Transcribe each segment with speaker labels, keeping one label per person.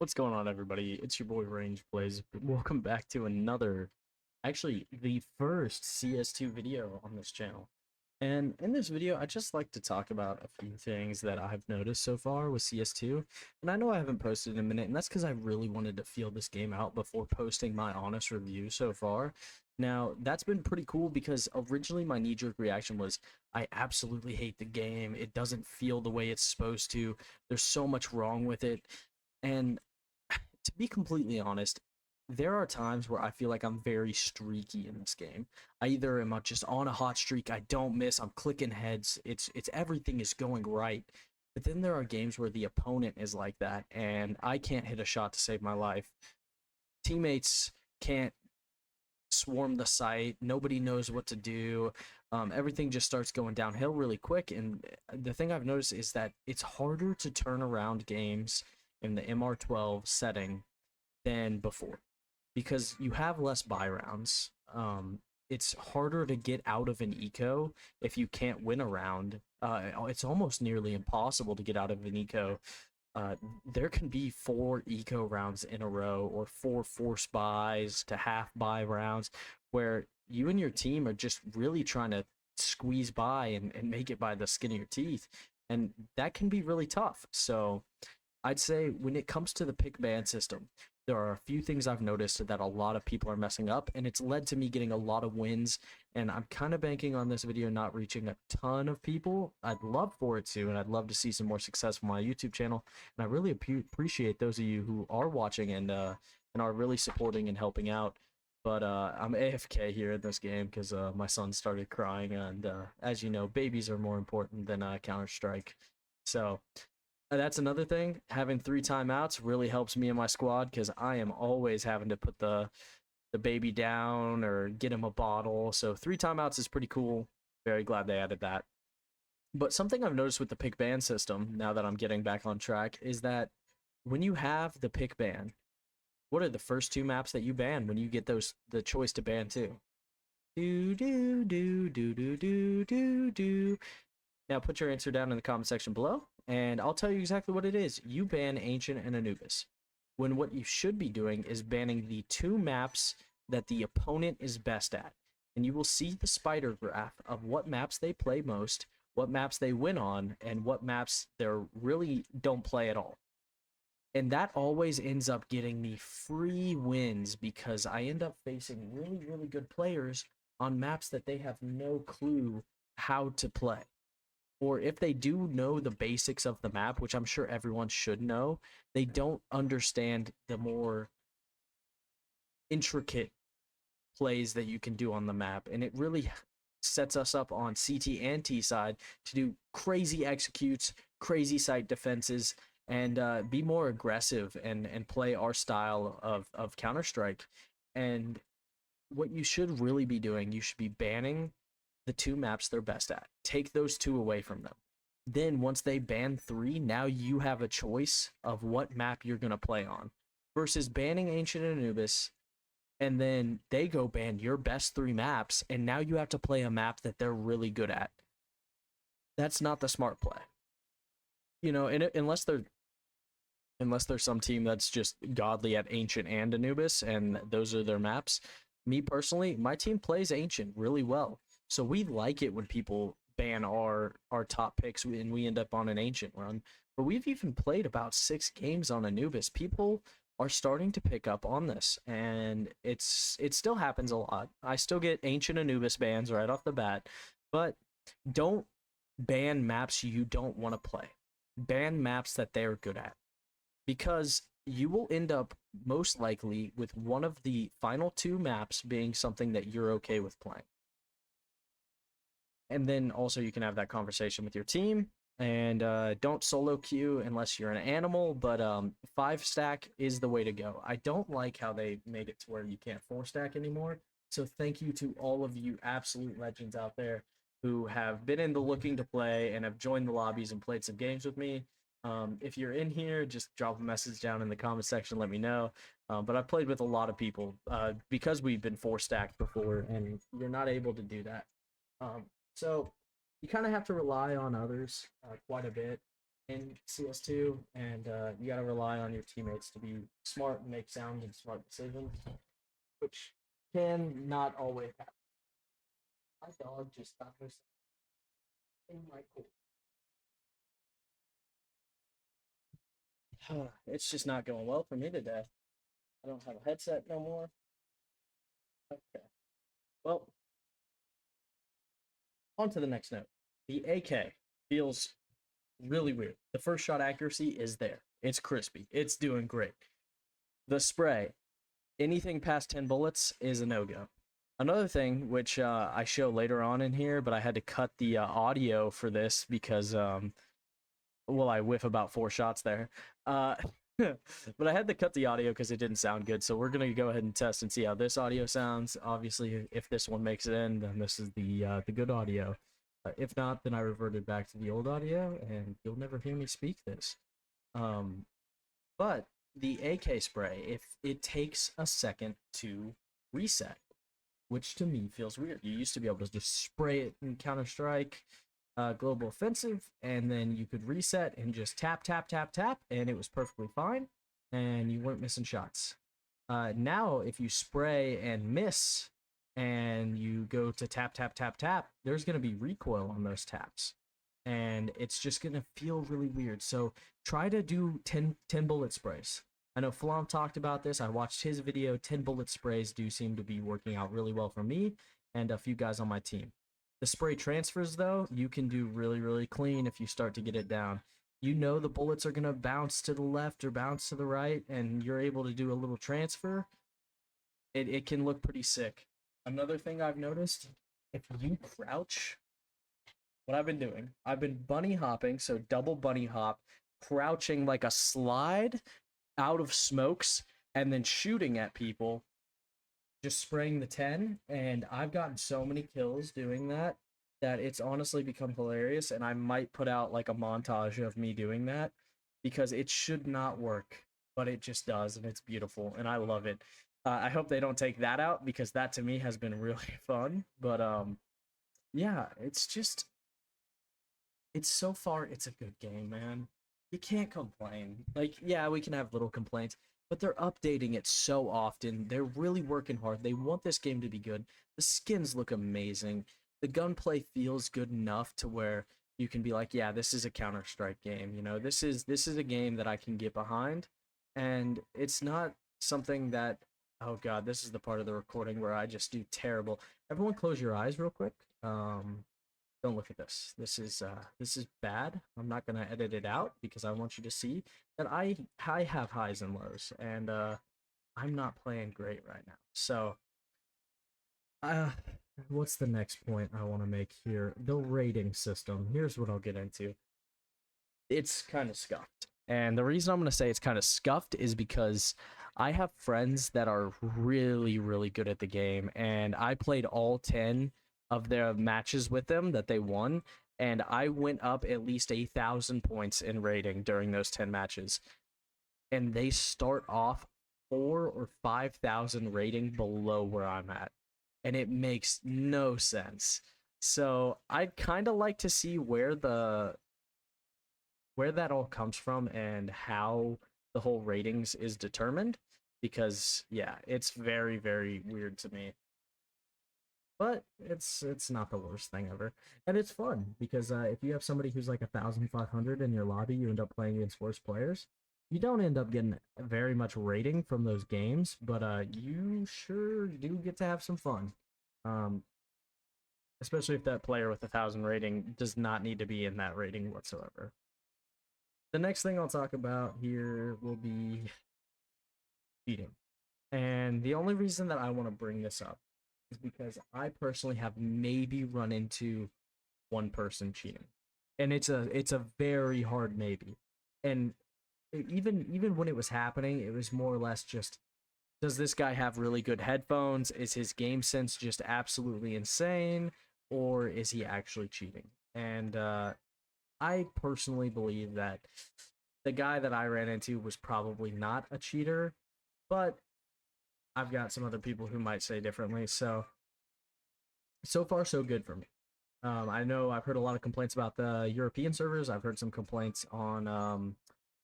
Speaker 1: What's going on, everybody? It's your boy Range Plays. Welcome back to another, actually, the first CS2 video on this channel. And in this video, I just like to talk about a few things that I've noticed so far with CS2. And I know I haven't posted in a minute, and that's because I really wanted to feel this game out before posting my honest review so far. Now, that's been pretty cool because originally my knee-jerk reaction was, I absolutely hate the game. It doesn't feel the way it's supposed to. There's so much wrong with it. And to be completely honest, there are times where I feel like I'm very streaky in this game. I either am just on a hot streak, I don't miss, I'm clicking heads, it's everything is going right. But then there are games where the opponent is like that, and I can't hit a shot to save my life. Teammates can't swarm the site. Nobody knows what to do. Everything just starts going downhill really quick. And the thing I've noticed is that it's harder to turn around games in the MR12 setting than before because you have less buy rounds. It's harder to get out of an eco if you can't win a round. It's almost nearly impossible to get out of an eco. There can be 4 eco rounds in a row or 4 force buys to half buy rounds where you and your team are just really trying to squeeze by and make it by the skin of your teeth. And that can be really tough. So I'd say when it comes to the pick ban system, there are a few things I've noticed that a lot of people are messing up, and it's led to me getting a lot of wins. And I'm kind of banking on this video not reaching a ton of people. I'd love for it to, and I'd love to see some more success from my YouTube channel. And I really appreciate those of you who are watching and are really supporting and helping out. But I'm AFK here in this game because my son started crying, and as you know, babies are more important than Counter-Strike. So that's another thing. Having 3 timeouts really helps me and my squad because I am always having to put the baby down or get him a bottle. So 3 timeouts is pretty cool. Very glad they added that. But something I've noticed with the pick ban system, now that I'm getting back on track, is that when you have the pick ban, what are the first 2 maps that you ban when you get the choice to ban 2? Do do do do do do do do. Now put your answer down in the comment section below, and I'll tell you exactly what it is. You ban Ancient and Anubis, when what you should be doing is banning the 2 maps that the opponent is best at. And you will see the spider graph of what maps they play most, what maps they win on, and what maps they really don't play at all. And that always ends up getting me free wins because I end up facing really, really good players on maps that they have no clue how to play. Or if they do know the basics of the map, which I'm sure everyone should know, they don't understand the more intricate plays that you can do on the map. And it really sets us up on CT and T side to do crazy executes, crazy site defenses, and be more aggressive and play our style of Counter-Strike. And what you should really be doing, you should be banning the 2 maps they're best at. Take those 2 away from them. Then once they ban 3, now you have a choice of what map you're going to play on. Versus banning Ancient and Anubis, and then they go ban your best 3 maps, and now you have to play a map that they're really good at. That's not the smart play. You know, unless there's some team that's just godly at Ancient and Anubis, and those are their maps. Me personally, my team plays Ancient really well. So we like it when people ban our top picks and we end up on an Ancient run. But we've even played about 6 games on Anubis. People are starting to pick up on this, and it still happens a lot. I still get Ancient Anubis bans right off the bat, but don't ban maps you don't want to play. Ban maps that they're good at, because you will end up most likely with one of the final 2 maps being something that you're okay with playing. And then also you can have that conversation with your team, and don't solo queue unless you're an animal, but 5 stack is the way to go. I don't like how they made it to where you can't 4 stack anymore. So thank you to all of you absolute legends out there who have been in the looking to play and have joined the lobbies and played some games with me. If you're in here, just drop a message down in the comment section, let me know. But I've played with a lot of people because we've been 4 stacked before, and you're not able to do that. So you kind of have to rely on others quite a bit. in CS2, and you got to rely on your teammates to be smart and make sound and smart decisions, which can not always happen. My dog just got herself in my pool. It's just not going well for me today. I don't have a headset no more. Okay. Well, on to the next note. The AK feels really weird. The first shot accuracy is there. It's crispy. It's doing great. The spray, anything past 10 bullets is a no-go. Another thing, which I show later on in here, but I had to cut the audio for this because, well, I whiff about 4 shots there. But I had to cut the audio because it didn't sound good. So we're going to go ahead and test and see how this audio sounds. Obviously, if this one makes it in, then this is the good audio. If not, then I reverted back to the old audio, and you'll never hear me speak this. But the AK spray, if it takes a second to reset, which to me feels weird. You used to be able to just spray it in Counter Strike, Global Offensive, and then you could reset and just tap, tap, tap, tap, and it was perfectly fine, and you weren't missing shots. Now, if you spray and miss, and you go to tap, tap, tap, tap, there's going to be recoil on those taps, and it's just going to feel really weird. So try to do 10 bullet sprays. I know Flam talked about this. I watched his video. 10 bullet sprays do seem to be working out really well for me and a few guys on my team. The spray transfers, though, you can do really, really clean if you start to get it down. You know the bullets are going to bounce to the left or bounce to the right, and you're able to do a little transfer. It can look pretty sick. Another thing I've noticed, if you crouch, what I've been doing, I've been bunny hopping, so double bunny hop, crouching like a slide out of smokes, and then shooting at people, just spraying the 10, and I've gotten so many kills doing that that it's honestly become hilarious, and I might put out like a montage of me doing that because it should not work, but it just does, and it's beautiful, and I love it. I hope they don't take that out because that to me has been really fun, but yeah, it's just it's so far it's a good game, man. You can't complain. Like, yeah, we can have little complaints, but they're updating it so often. They're really working hard. They want this game to be good. The skins look amazing. The gunplay feels good enough to where you can be like, yeah, this is a Counter-Strike game. You know, this is a game that I can get behind, and it's not something that. Oh God, this is the part of the recording where I just do terrible. Everyone, close your eyes real quick. Don't look at this. This is bad. I'm not gonna edit it out because I want you to see that I have highs and lows, and I'm not playing great right now. So, uh, what's the next point I want to make here? The rating system. Here's what I'll get into. It's kind of scuffed, and the reason I'm gonna say it's kind of scuffed is because I have friends that are really, really good at the game, and I played all 10 of their matches with them that they won, and I went up at least 1,000 points in rating during those 10 matches. And they start off 4 or 5,000 rating below where I'm at. And it makes no sense. So I'd kind of like to see where that all comes from and how the whole ratings is determined, because yeah, it's very, very weird to me, but it's not the worst thing ever, and it's fun because if you have somebody who's like 1,500 in your lobby, you end up playing against worse players. You don't end up getting very much rating from those games, but you sure do get to have some fun, um, especially if that player with 1,000 rating does not need to be in that rating whatsoever. The next thing I'll talk about here will be cheating. And the only reason that I want to bring this up is because I personally have maybe run into one person cheating. And it's a very hard maybe. And even when it was happening, it was more or less just, does this guy have really good headphones? Is his game sense just absolutely insane, or is he actually cheating? And I personally believe that the guy that I ran into was probably not a cheater, but I've got some other people who might say differently. So far, so good for me. I know I've heard a lot of complaints about the European servers. I've heard some complaints on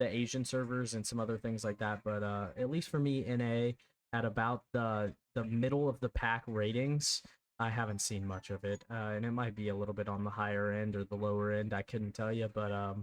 Speaker 1: the Asian servers and some other things like that. But at least for me, NA at about the middle of the pack ratings, I haven't seen much of it, and it might be a little bit on the higher end or the lower end. I couldn't tell you, but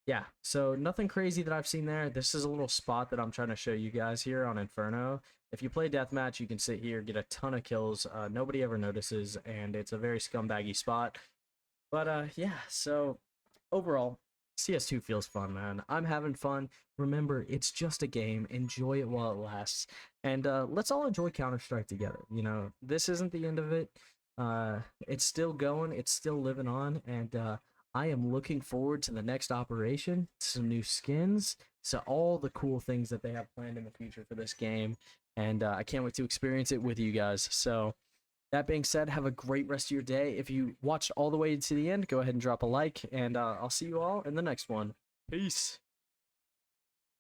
Speaker 1: yeah, so nothing crazy that I've seen there. This is a little spot that I'm trying to show you guys here on Inferno. If you play deathmatch, you can sit here, get a ton of kills. Nobody ever notices, and it's a very scumbaggy spot. But yeah, so overall, CS2 feels fun, man. I'm having fun. Remember, it's just a game. Enjoy it while it lasts. And let's all enjoy Counter-Strike together. You know, this isn't the end of it. It's still going. It's still living on. And I am looking forward to the next operation, some new skins, so all the cool things that they have planned in the future for this game. And I can't wait to experience it with you guys. So that being said, have a great rest of your day. If you watched all the way to the end, go ahead and drop a like, and I'll see you all in the next one. Peace.